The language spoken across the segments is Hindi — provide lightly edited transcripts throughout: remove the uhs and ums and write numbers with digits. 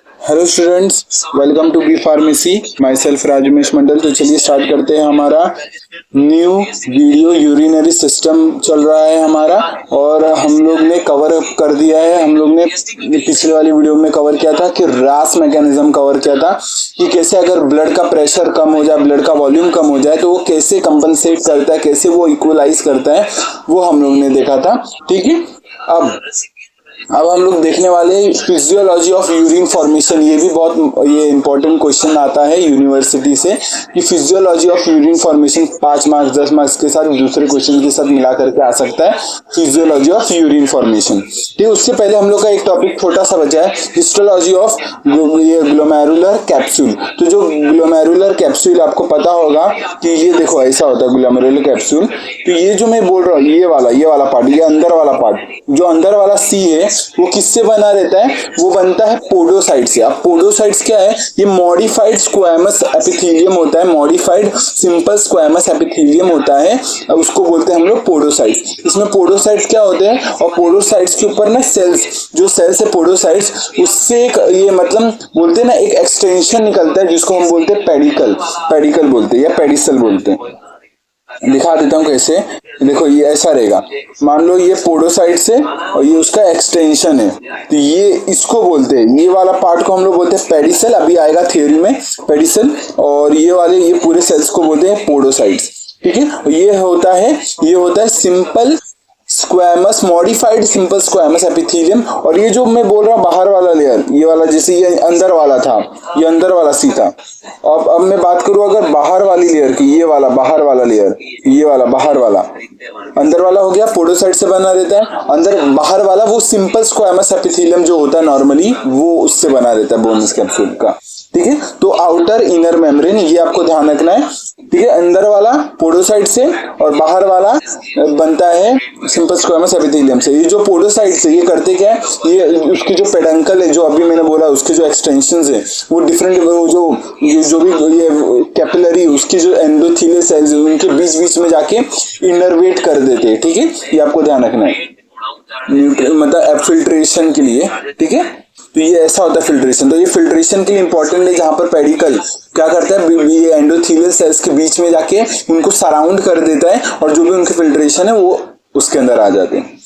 Hello students, welcome to B pharmacy. Myself Rajmesh Mandal. तो चलिए स्टार्ट करते हैं। हमारा न्यू वीडियो यूरिनरी सिस्टम चल रहा है हमारा, और हम लोग ने कवर अप कर दिया है। हम लोग ने पिछले वाली वीडियो में कवर किया था कि रास मैकेनिज्म कवर किया था कि कैसे अगर ब्लड का प्रेशर कम हो जाए, ब्लड का वॉल्यूम कम हो जाए, तो वो कैसे कंपनसेट करता है, कैसे वो इक्वलाइज करता है, वो हम लोग ने देखा था। ठीक है। अब हम लोग देखने वाले फिजियोलॉजी ऑफ यूरिन फॉर्मेशन। ये भी बहुत इंपॉर्टेंट क्वेश्चन आता है यूनिवर्सिटी से कि physiology of urine formation 5 marks 10 marks के साथ दूसरे क्वेश्चन के साथ मिला करके आ सकता है। Physiology of urine formation. ठीक, उससे पहले हम लोग का एक टॉपिक छोटा सा बचा है, हिस्टोलॉजी ऑफ ग्लोमेरुलर कैप्सूल। तो जो ग्लोमेरुलर कैप्सूल आपको पता होगा कि ये देखो ऐसा होता है ग्लोमेरुलर कैप्सूल। तो ये जो मैं बोल रहा हूँ, ये वाला पार्ट, ये अंदर वाला पार्ट, जो अंदर वाला सी है, वो किससे बना रहता है? वो बनता है पोडोसाइट से। अब पोडोसाइट्स क्या है? ये मॉडिफाइड स्क्वैमस एपिथेलियम होता है, मॉडिफाइड सिंपल स्क्वैमस एपिथेलियम होता है, उसको बोलते हैं हम लोग पोडोसाइट्स। इसमें पोडोसाइट्स क्या होते हैं, और पोडोसाइट्स के ऊपर ना सेल्स, जो सेल्स है पोडोसाइट्स, उससे एक ये मतलब बोलते हैं ना, एक एक्सटेंशन निकलता है जिसको हम बोलते हैं पेडिकल बोलते हैं या पेडिसल बोलते हैं। दिखा देता हूँ कैसे। देखो ये ऐसा रहेगा, मान लो ये पोडोसाइट से और ये उसका एक्सटेंशन है, तो ये इसको बोलते हैं, ये वाला पार्ट को हम लोग बोलते हैं पेडिसल। अभी आएगा थियोरी में पेडिसल। और ये पूरे सेल्स को बोलते हैं पोडोसाइट्स। ठीक है। ये होता है simple squamous, modified simple squamous epithelium. और ये जो मैं बोल रहा हूँ बाहर वाला लेयर, ये वाला, जैसे ये अंदर वाला था, ये अंदर वाला सी था। अब मैं बात करूँ अगर बाहर वाली लेयर की, ये वाला बाहर वाला लेयर, ये वाला बाहर वाला, अंदर वाला हो गया पोडोसाइट से बना रहता है। अंदर बाहर वाला वो सिंपल स्क्वैमस एपिथेलियम जो होता है नॉर्मली, वो उससे बना रहता है बोनस कैप्सूल का। ठीक है। तो आउटर इनर मेम्ब्रेन, ये आपको ध्यान रखना है। ठीक है। अंदर वाला पोडोसाइट से और बाहर वाला बनता है सिंपल स्क्वैमस एपिथेलियम से। ये जो पोडोसाइट से ये करते क्या है, ये उसकी जो पेडंकल है, जो अभी मैंने बोला, उसके जो एक्सटेंशंस है वो डिफरेंट, जो भी ये कैपिलरी, उसकी जो एंडोथेलियल सेल्स है, उनके बीच बीच में जाके इनरवेट कर देते हैं। ठीक है। ये आपको ध्यान रखना है, मतलब फिल्ट्रेशन के लिए। ठीक है। तो ये ऐसा होता है फिल्ट्रेशन। तो ये फिल्ट्रेशन के लिए इंपॉर्टेंट है, जहां पर पेडिकल क्या करता है, ये एंडोथेलियल सेल्स के बीच में जाके उनको सराउंड कर देता है, और जो भी उनके फिल्ट्रेशन है वो उसके अंदर आ जाते हैं।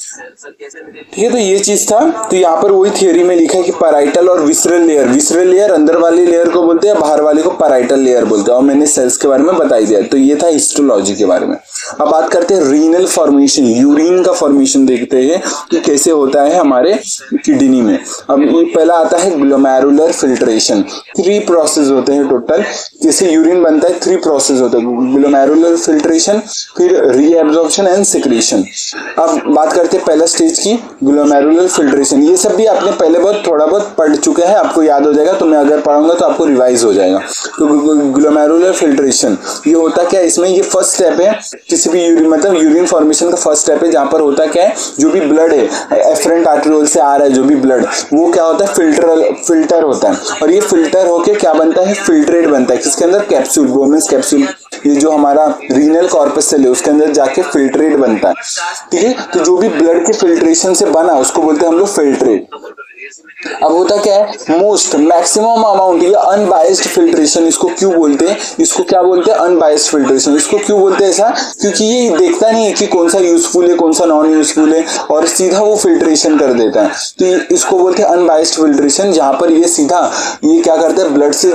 ठीक है। तो ये चीज था। तो यहाँ पर वही थियोरी में लिखा है कि पैराइटल और विसरल लेयर अंदर वाली लेयर को बोलते हैं, बाहर वाले को पैराइटल लेयर बोलते हैं। और मैंने सेल्स के बारे में बता दिया। तो ये था हिस्टोलॉजी के बारे में। अब बात करते हैं रीनल फॉर्मेशन, यूरिन का फॉर्मेशन देखते हैं कि कैसे होता है हमारे किडनी में। अब ये पहला आता है ग्लोमेरुलर फिल्ट्रेशन। 3 प्रोसेस होते हैं टोटल, जैसे यूरिन बनता है 3 प्रोसेस होते हैं, ग्लोमेरुलर फिल्ट्रेशन, फिर रीएब्जॉर्प्शन एंड सिक्रीशन। अब बात करते हैं पहला स्टेज की, ग्लोमेरुलर फिल्ट्रेशन। ये सब भी आपने पहले थोड़ा बहुत पढ़ चुके हैं, आपको याद हो जाएगा। तो मैं अगर पढ़ाऊंगा तो आपको रिवाइज हो जाएगा। तो ग्लोमेरुलर फिल्ट्रेशन ये होता क्या है, इसमें ये फर्स्ट स्टेप है किसी भी यूरिन फॉर्मेशन का फर्स्ट स्टेप है, जहां पर होता क्या है, जो भी ब्लड है एफरेंट आर्टरियोल से आ रहा है, जो भी ब्लड, वो क्या होता है, फिल्टर होता है। और ये फिल्टर होके क्या बनता है, फिल्ट्रेट बनता है। किसके अंदर? कैप्सूल, बोनस कैप्सूल, ये जो हमारा रीनल कॉर्पस सेल है उसके अंदर जाके फिल्ट्रेट बनता है। ठीक है। तो जो भी ब्लड के फिल्ट्रेशन से बना उसको बोलते हैं हम लोग फिल्ट्रेट। अब होता क्या है, मैक्सिमम अमाउंट, या अनबायस्ड फिल्ट्रेशन इसको क्यों बोलते हैं, इसको क्या बोलते हैं, अनबायस्ड फिल्ट्रेशन। इसको क्यों बोलते हैं ऐसा? क्योंकि ये देखता नहीं है कि कौन सा यूजफुल है कौन सा नॉन यूजफुल है, और सीधा वो फिल्ट्रेशन कर देता है। तो इसको बोलते हैं अनबायस्ड फिल्ट्रेशन, जहां पर ये सीधा ये क्या करता है, ब्लड से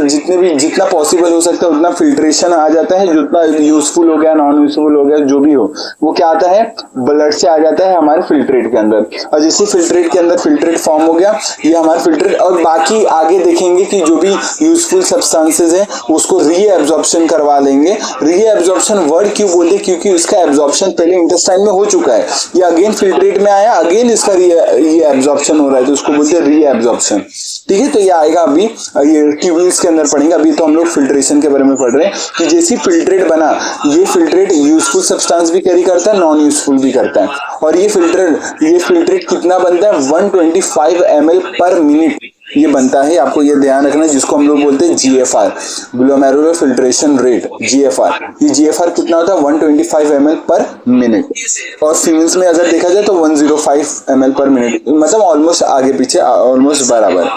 जितना पॉसिबल हो सकता है उतना फिल्ट्रेशन आ जाता है, जितना यूजफुल हो गया, नॉन यूजफुल हो गया, जो भी हो, वो क्या आता है, ब्लड से आ जाता है हमारे फिल्ट्रेट के अंदर। और जैसे फिल्ट्रेट के अंदर फिल्ट्रेट फॉर्म हो गया, ये हमारा फिल्ट्रेट। और बाकी आगे देखेंगे कि जो भी यूजफुल सब्सटेंसेस है उसको रीएब्जॉर्प्शन करवा लेंगे। रीएब्जॉर्प्शन वर्ड क्यों बोलते हैं, क्योंकि उसका एब्जॉर्प्शन पहले इंटेस्टाइन में हो चुका है, ये अगेन फिल्ट्रेट में आया, अगेन इसका रीएब्जॉर्प्शन हो रहा है, तो उसको बोलते हैं रीएब्जॉर्प्शन। ठीक है। तो ये आएगा अभी, ये ट्यूब्यूल्स के अंदर पढ़ेंगे। अभी तो हम लोग फिल्ट्रेशन के बारे में पढ़ रहे हैं कि जैसे फिल्ट्रेट बना, ये फिल्ट्रेट यूजफुल सब्सटेंस भी कैरी करता है, नॉन यूजफुल भी करता है। और ये फिल्ट्रेट कितना बनता है, 125 ml पर मिनट। ये बनता है, आपको ये ध्यान रखना है, जिसको हम लोग बोलते हैं GFR, glomerular filtration rate, GFR। ये GFR कितना होता है 125 ml पर मिनट, और फीमेल्स में अगर देखा जाए तो 105 ml पर मिनट, मतलब ऑलमोस्ट आगे पीछे ऑलमोस्ट बराबर।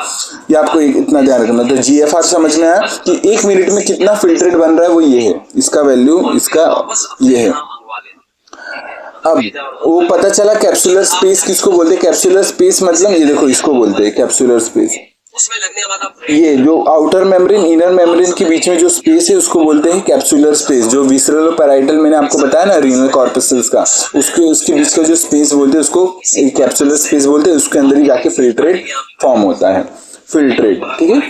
ये आपको इतना ध्यान रखना। तो GFR समझ में आया कि 1 मिनट में कितना फिल्ट्रेट बन रहा है, वो ये है, इसका वैल्यू इसका ये है। अब वो पता चला कैप्सुलर स्पेस किसको बोलते हैं, कैप्सुलर स्पेस मतलब ये देखो इसको बोलते हैं कैप्सुलर स्पेस। ये जो आउटर मेम्ब्रेन इनर मेम्ब्रेन के बीच में जो स्पेस है उसको बोलते हैं कैप्सुलर स्पेस। जो विसरल और पैराइटल मैंने आपको बताया ना रीनल कॉर्पसेल्स का, उसके बीच का जो स्पेस बोलते हैं उसको कैप्सुलर स्पेस बोलते हैं। उसके अंदर ही जाके फिल्ट्रेट फॉर्म होता है, फिल्ट्रेट। ठीक है,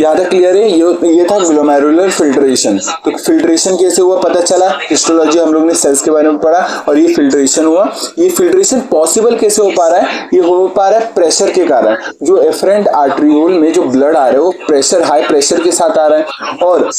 यहाँ तक क्लियर है। ये था ग्लोमेरुलर फिल्ट्रेशन। तो फिल्ट्रेशन कैसे हुआ पता चला, हिस्टोलॉजी हम लोग ने सेल्स के बारे में पढ़ा और ये फिल्ट्रेशन हुआ। ये फिल्ट्रेशन पॉसिबल कैसे हो पा रहा है, ये हो पा रहा है प्रेशर के कारण। जो एफरेंट आर्ट्रियोल में जो ब्लड आ रहा है वो प्रेशर, हाई प्रेशर के साथ आ रहा है, और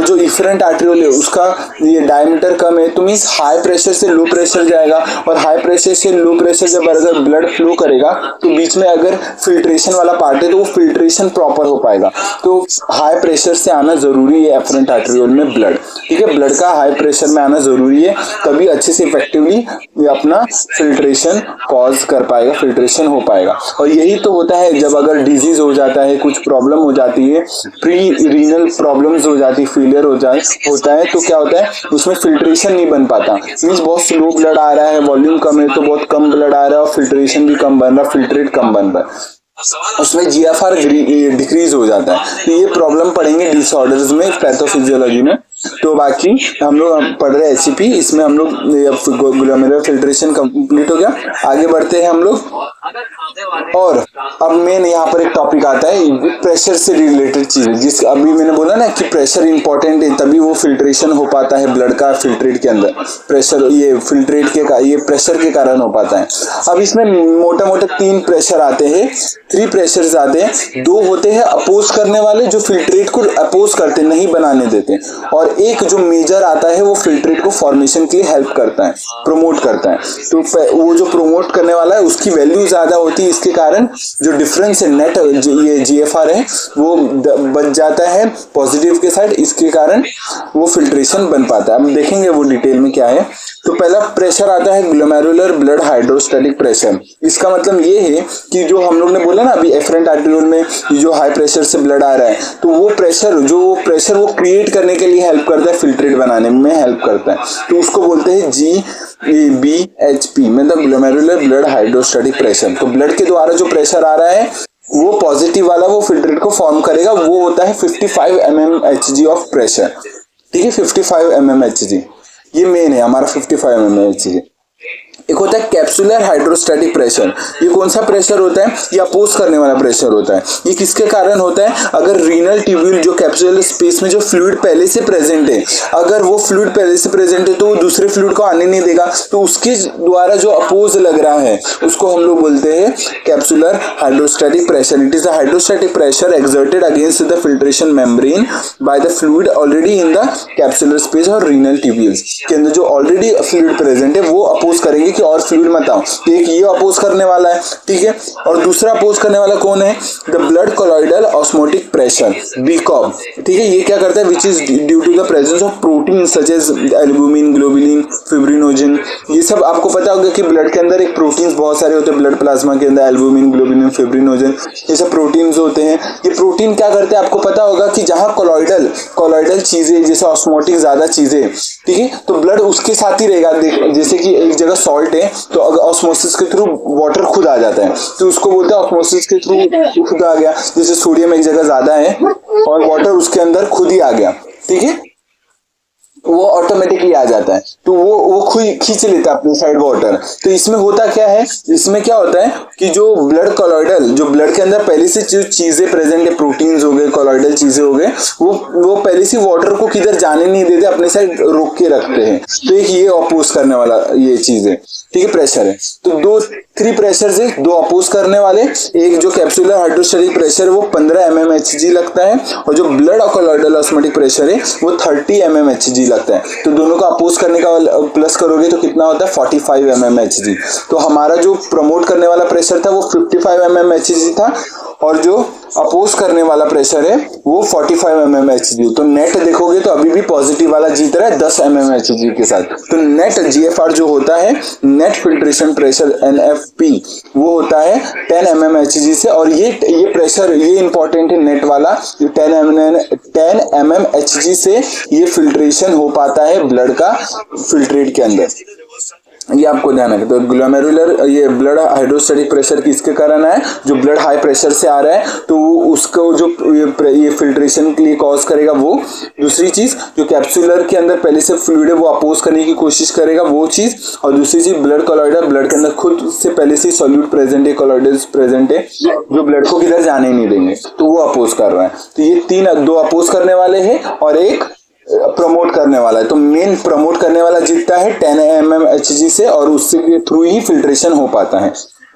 जो इफरेंट आर्ट्रियोल है उसका ये डायमीटर कम है, तो मीन्स हाई प्रेशर से लो प्रेशर जाएगा, और हाई प्रेशर से लो प्रेशर जब अगर ब्लड फ्लो करेगा तो बीच में अगर फिल्ट्रेशन वाला पार्ट है तो वो फिल्ट्रेशन प्रॉपर हो पाएगा। तो हाई प्रेशर से आना जरूरी है एफरेंट आर्ट्रियोल में ब्लड। ठीक है, ब्लड का हाई प्रेशर में आना जरूरी है, तभी अच्छे से इफेक्टिवली ये अपना फिल्ट्रेशन कॉज कर पाएगा, फिल्ट्रेशन हो पाएगा। और यही तो होता है जब अगर डिजीज हो जाता है, कुछ प्रॉब्लम हो जाती है, प्री रीनल प्रॉब्लम्स हो जाती है, फेलियर होता है, तो क्या होता है उसमें फिल्ट्रेशन नहीं बन पाता। मीन्स बहुत स्लो ब्लड आ रहा है, वॉल्यूम कम है तो बहुत कम ब्लड आ रहा है, और फिल्ट्रेशन भी कम बन रहा है, फिल्ट्रेट कम बन रहा है, उसमें GFR डिक्रीज हो जाता है। तो ये प्रॉब्लम पढ़ेंगे डिसऑर्डर्स में, पैथोफिजियोलॉजी में। तो बाकी हम लोग पढ़ रहे हैं HCP, इसमें हम लोग ग्लोमेरुलर फिल्ट्रेशन कंप्लीट हो गया। आगे बढ़ते हैं हम लोग, और अब मेन यहाँ पर एक टॉपिक आता है प्रेशर से रिलेटेड चीजें। जिस अभी मैंने बोला ना कि प्रेशर इंपॉर्टेंट है, तभी वो फिल्ट्रेशन हो पाता है ब्लड का फिल्ट्रेट के अंदर। प्रेशर ये फिल्ट्रेट ये प्रेशर के कारण हो पाता है। अब इसमें मोटा मोटा 3 प्रेशर आते हैं, 3 प्रेशर्स आते हैं। 2 होते हैं अपोज करने वाले, जो फिल्ट्रेट को अपोज करते नहीं बनाने देते, और एक जो मेजर आता है वो फिल्ट्रेट को फॉर्मेशन के लिए हेल्प करता है, प्रमोट करता है। तो वो जो प्रमोट करने वाला है उसकी वैल्यू ज्यादा होती है, इसके कारण जो डिफरेंस है नेट ये GFR है वो बच जाता है पॉजिटिव के साइड, इसके कारण वो फिल्ट्रेशन बन पाता है। अब देखेंगे वो डिटेल में क्या है। तो पहला प्रेशर आता है ग्लोमेरुलर ब्लड हाइड्रोस्टैटिक प्रेशर। इसका मतलब ये है कि जो हम लोग ने बोला ना अभी एफरेंट आर्ट्रियोल में जो हाई प्रेशर से ब्लड आ रहा है, तो वो प्रेशर वो क्रिएट करने के लिए हेल्प करता है, फिल्ट्रेट बनाने में हेल्प करता है। तो उसको बोलते हैं GBHP, मतलब ग्लोमेरुलर ब्लड हाइड्रोस्टैटिक प्रेशर। तो ब्लड के द्वारा जो प्रेशर आ रहा है वो पॉजिटिव वाला वो फिल्ट्रेट को फॉर्म करेगा, वो होता है 55 mmHg ऑफ प्रेशर। ठीक है, 55 mmHg ये मेन है हमारा 55 mmHg। एक होता है कैप्सुलर हाइड्रोस्टैटिक प्रेशर। ये कौन सा प्रेशर होता है, ये अपोज करने वाला प्रेशर होता है। ये किसके कारण होता है, अगर रीनल ट्यूब्यूल जो कैप्सुलर स्पेस में जो फ्लूइड पहले से प्रेजेंट है, अगर वो फ्लूइड पहले से प्रेजेंट है तो वो दूसरे फ्लूइड को आने नहीं देगा, तो उसके द्वारा जो अपोज लग रहा है उसको हम लोग बोलते हैं capsular hydrostatic pressure. It is a hydrostatic pressure exerted against the filtration membrane by the fluid already in the capsular space और रीनल ट्यूब्यूल्स के अंदर जो ऑलरेडी फ्लूइड प्रेजेंट है वो अपोज करेंगे कि और फ्लूइड मत आओ। एक ये अपोज करने वाला है, ठीक है, और दूसरा अपोज करने वाला कौन है, the blood colloidal osmotic pressure, BCOP। ठीक है, ये क्या करता है, which is due to the presence of protein such as albumin, globulin, fibrinogen. ये सब आपको पता होगा कि ब्लड के अंदर एक प्रोटीन्स बहुत सारे होते हैं, ब्लड प्लाज्मा के अंदर एल्बुमिन, ग्लोबुलिन, फिब्रिनोजन, ये सब प्रोटीन्स होते हैं। ये प्रोटीन क्या करते हैं, आपको पता होगा कि जहां कोलॉइडल चीजें जैसे ऑस्मोटिक ज्यादा चीजें, ठीक है, तो ब्लड उसके साथ ही रहेगा। जैसे कि एक जगह सॉल्ट है तो अगर ऑस्मोसिस के थ्रू वाटर खुद आ जाता है, तो उसको बोलते हैं ऑस्मोसिस के थ्रू खुद आ गया। जैसे सोडियम एक जगह ज्यादा है और वाटर उसके अंदर खुद ही आ गया, ठीक है, वो ऑटोमेटिकली आ जाता है, तो वो खुद खींच लेता है अपने साइड वाटर। तो इसमें होता क्या है, इसमें क्या होता है कि जो ब्लड कोलॉइडल, जो ब्लड के अंदर पहले से जो चीजें प्रेजेंट है, प्रोटीन्स हो गए, कोलॉइडल चीजें हो गए, वो पहले से वाटर को किधर जाने नहीं देते, अपने साइड रोक के रखते हैं। तो एक ये अपोज करने वाला ये चीज है, ठीक है, प्रेशर है। तो 3 प्रेशर है, 2 अपोज करने वाले। एक जो कैप्सुलर हाइड्रोस्टैटिक प्रेशर वो 15 mmHg लगता है, और जो ब्लड कोलॉइडल ऑस्मोटिक प्रेशर है वो 30 mmHg लगता है। तो दोनों को अपोज करने का प्लस करोगे तो कितना होता है, 45 mmHg। तो हमारा जो प्रमोट करने वाला प्रेशर था वो 55 mmHg था, और जो अपोज करने वाला प्रेशर है वो 45 mmHg। तो नेट देखोगे तो अभी भी पॉजिटिव वाला जीत रहा है 10 mmHg के साथ। तो नेट GFR जो होता है, नेट फिल्ट्रेशन प्रेशर NFP, वो होता है 10 mmHg से। और ये प्रेशर ये इंपॉर्टेंट है नेट वाला, 10 mmHg से ये फिल्ट्रेशन हो पाता है ब्लड का फिल्ट्रेट के अंदर। ये आपको ध्यान रखना। तो ग्लोमेरुलर ये ब्लड हाइड्रोस्टैटिक प्रेशर किसके कारण है, जो ब्लड हाई प्रेशर से आ रहा है तो उसको जो ये फिल्ट्रेशन के लिए कॉज करेगा वो। दूसरी चीज जो कैप्सुलर के अंदर पहले से फ्लूइड है वो अपोज करने की कोशिश करेगा वो चीज। और दूसरी चीज ब्लड कोलॉइडर, ब्लड के अंदर खुद से पहले से सॉल्यूट प्रेजेंट है, कोलॉइडल्स प्रेजेंट है जो ब्लड को किधर जाने नहीं देंगे, तो वो अपोज कर रहा है। तो ये दो अपोज करने वाले हैं और एक प्रमोट करने वाला है। तो मेन प्रमोट करने वाला जीतता है 10 mmHg से और उसके थ्रू ही फिल्ट्रेशन हो पाता है।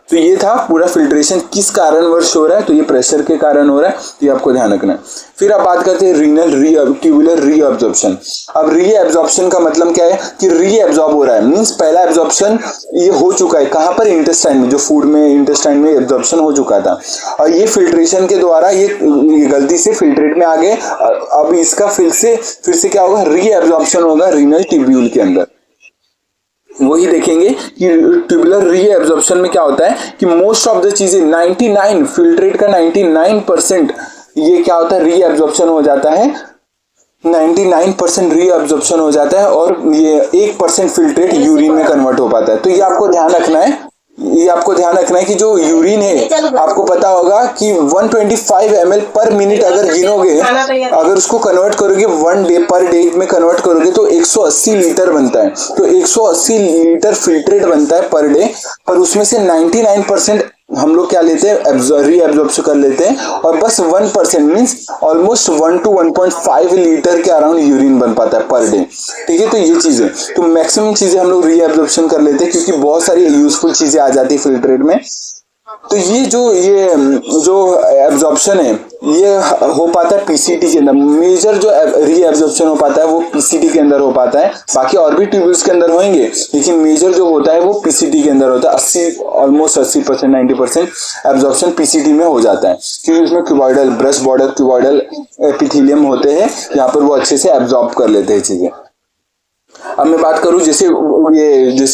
तो ये था पूरा फिल्ट्रेशन किस कारणवश हो रहा है, तो ये प्रेशर के कारण हो रहा है, ये आपको ध्यान रखना है। फिर आप बात करते हैं रीनल ट्यूबुलर रीअब्जॉर्प्शन। अब रीअब्जॉर्प्शन का मतलब क्या है कि रीअब्जॉर्ब हो रहा है, मींस पहला एब्जॉर्प्शन ये हो चुका है कहां पर, इंटेस्टाइन में, जो फूड में इंटेस्टाइन में एब्जॉर्प्शन हो चुका था और ये फिल्ट्रेशन के द्वारा ये गलती से फिल्ट्रेट में आ गए। अब इसका फिर से क्या होगा, रीअब्जॉर्प्शन होगा रीनल ट्यूब्यूल के अंदर। वही देखेंगे कि ट्यूबुलर रीअब्जॉर्प्शन में क्या होता है कि मोस्ट ऑफ द चीजें 99 फिल्ट्रेट का 99% ये क्या होता है, रीअब्जॉर्प्शन हो जाता है। 99% रीअब्जॉर्प्शन हो जाता है और ये 1% फिल्ट्रेट यूरिन में कन्वर्ट हो पाता है। तो ये आपको ध्यान रखना है कि जो यूरिन है, आपको पता होगा कि 125 ml पर मिनट अगर गिनोगे, अगर उसको कन्वर्ट करोगे 1 डे पर डे में कन्वर्ट करोगे तो 180 लीटर बनता है। तो 180 लीटर फिल्ट्रेट बनता है पर डे, पर उसमें से 99% हम लोग क्या लेते हैं, रीअब्जॉर्ब कर लेते हैं और बस 1% मींस ऑलमोस्ट 1 to 1.5 लीटर के अराउंड यूरिन बन पाता है पर डे। ठीक है, तो ये चीजें, तो मैक्सिमम चीजें हम लोग रीअब्जॉर्प्शन कर लेते हैं क्योंकि बहुत सारी यूजफुल चीजें आ जाती है फिल्ट्रेट में। तो ये जो एब्जॉर्प्शन है ये हो पाता है पीसीटी के अंदर। मेजर जो रीअब्जॉर्प्शन हो पाता है वो पीसीटी के अंदर हो पाता है, बाकी और भी ट्यूब्यूल्स के अंदर होंगे लेकिन मेजर जो होता है वो पीसीटी के अंदर होता है। 80% 90% एब्जॉर्प्शन पीसीटी में हो जाता है क्योंकि उसमें cuboidal brush border cuboidal epithelium होते हैं, यहाँ पर वो अच्छे से एब्जॉर्ब कर लेते हैं चीजें। अब मैं बात करूं जैसे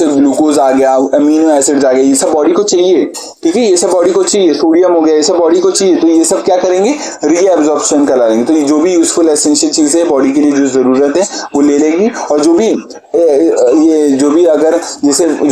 ग्लूकोज आ गया, अमीनो एसिड्स आ गए, ये सब बॉडी को चाहिए। ठीक है, ये सब बॉडी को चाहिए, सोडियम हो गया, ये सब बॉडी को चाहिए। तो ये सब क्या करेंगे, रीअब्जॉर्प्शन करा लेंगे। तो ये जो भी यूजफुल एसेंशियल चीजें है बॉडी के लिए जो जरूरत है वो ले लेगी और जो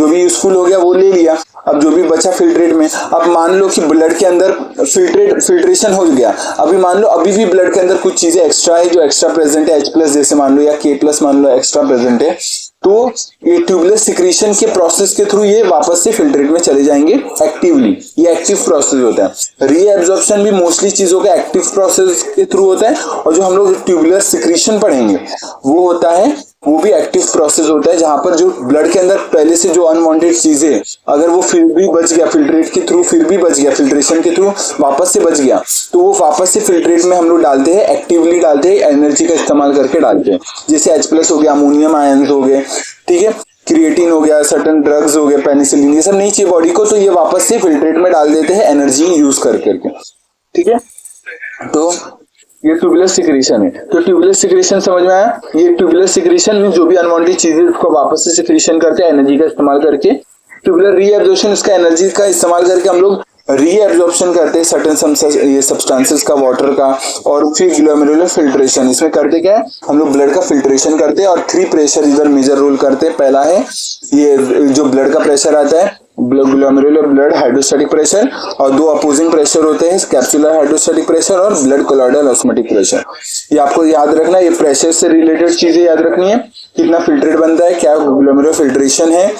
भी यूजफुल हो गया वो ले लिया। अब जो भी बचा फिल्ट्रेट में, अब मान लो कि ब्लड के अंदर फिल्ट्रेशन हो गया, अभी मान लो अभी भी ब्लड के अंदर कुछ चीजें एक्स्ट्रा है जो एक्स्ट्रा प्रेजेंट है, H+ जैसे मान लो या K+ मान लो एक्स्ट्रा प्रेजेंट है, तो ये ट्यूबुलर सिक्रीशन के प्रोसेस के थ्रू ये वापस से फिल्ट्रेट में चले जाएंगे एक्टिवली। ये एक्टिव प्रोसेस होता है। रीअब्जॉर्प्शन भी मोस्टली चीजों का एक्टिव प्रोसेस के थ्रू होता है और जो हम लोग ट्यूबुलर सिक्रीशन पढ़ेंगे वो होता है, वो भी एक्टिव प्रोसेस होता है जहां पर जो ब्लड के अंदर पहले से जो अनवांटेड चीजें अगर वो फिर भी बच गया फिल्ट्रेट के थ्रू, फिर भी बच गया फिल्ट्रेशन के थ्रू वापस से बच गया, तो वो वापस से फिल्ट्रेट में हम लोग डालते हैं, एक्टिवली डालते हैं, एनर्जी का इस्तेमाल करके डालते हैं। जैसे H+ हो गया, अमोनियम आयंस हो गए, ठीक है, क्रिएटिन हो गया, सर्टेन ड्रग्स हो गए, पेनिसिलिन, ये सब नहीं चाहिए बॉडी को तो ये वापस से फिल्ट्रेट में डाल देते हैं एनर्जी यूज करके। ठीक है, तो ये ट्यूबुलर सिक्रीशन है। तो ट्यूबुलर सिक्रीशन समझ में आया। ये ट्यूबुलर सिक्रीशन में जो भी अनवांटेड चीजें उसको वापस से सिक्रीशन करते हैं एनर्जी का इस्तेमाल करके। ट्यूबुलर रीअब्जॉर्प्शन, उसका एनर्जी का इस्तेमाल करके हम लोग रीअब्जॉर्प्शन करते हैं सर्टेन ये सब्सटेंसेस का, वाटर का। और फिर ग्लोमेरुलर फिल्ट्रेशन, इसमें करते क्या है, हम लोग ब्लड का फिल्ट्रेशन करते हैं और 3 प्रेशर इधर मेजर रोल करते हैं। पहला है ये जो ब्लड का प्रेशर आता है, ग्लोमेरुलर ब्लड हाइड्रोस्टैटिक प्रेशर, और 2 अपोजिंग प्रेशर होते हैं, कैप्सुलर हाइड्रोस्टैटिक प्रेशर और ब्लड कोलॉइडल ऑस्मोटिक प्रेशर। ये आपको याद रखना, ये प्रेशर से रिलेटेड चीजें याद रखनी है, कितना फिल्ट्रेट बनता है, क्या ग्लोमेरुलर फिल्ट्रेशन है,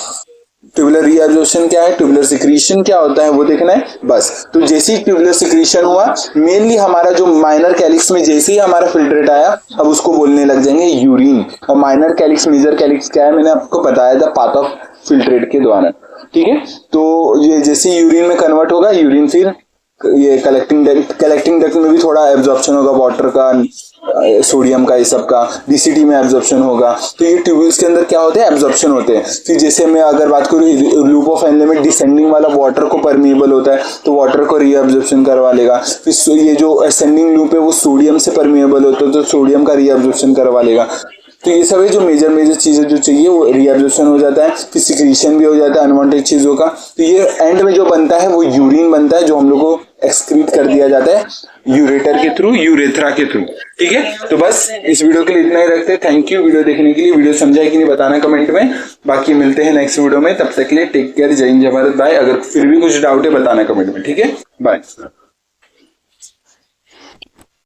ट्यूबुलर रीअब्जॉर्प्शन क्या है, ट्यूबुलर सिक्रीशन क्या होता है वो देखना है बस। तो जैसे ही ट्यूबुलर सिक्रीशन हुआ, मेनली हमारा जो माइनर कैलिक्स में जैसे ही हमारा फिल्ट्रेट आया, अब उसको बोलने लग जाएंगे यूरिन। और माइनर कैलिक्स मेजर कैलिक्स क्या है मैंने आपको बताया था, पाथ ऑफ फिल्ट्रेट के द्वारा। ठीक है, तो ये जैसे यूरिन में कन्वर्ट होगा, यूरिन फिर ये कलेक्टिंग डक्ट में भी थोड़ा एब्जॉर्प्शन होगा वाटर का, सोडियम का, ये सब का। डीसीटी में एब्जॉर्प्शन होगा। तो ये ट्यूब्यूल्स के अंदर क्या होते हैं, एब्जॉर्प्शन होते हैं। फिर जैसे मैं अगर बात करूँ लूप ऑफ हेनले में डिसेंडिंग वाला वाटर को परमिएबल होता है, तो वाटर को रीअब्जॉर्प्शन करवा लेगा। फिर ये जो असेंडिंग लूप है वो सोडियम से परमिएबल होता है, तो सोडियम का रीअब्जॉर्प्शन करवा लेगा। तो ये सब है जो मेजर चीजें जो चाहिए वो रीअब्जॉर्प्शन हो जाता है। फिर सिक्रीशन भी हो जाता है अनवांटेड चीजों का। तो ये एंड में जो बनता है वो यूरिन बनता है, जो हम लोग को एक्सक्रीट कर दिया जाता है यूरेटर के थ्रू, यूरेथ्रा के थ्रू। ठीक है, तो बस इस वीडियो के लिए इतना ही रखते हैं। थैंक यू वीडियो देखने के लिए। वीडियो समझा है कि नहीं बताना कमेंट में। बाकी मिलते हैं नेक्स्ट वीडियो में, तब तक के लिए टेक केयर, जय हिंद, जय भारत, बाय। अगर फिर भी कुछ डाउट है बताना कमेंट में। ठीक है, बाय।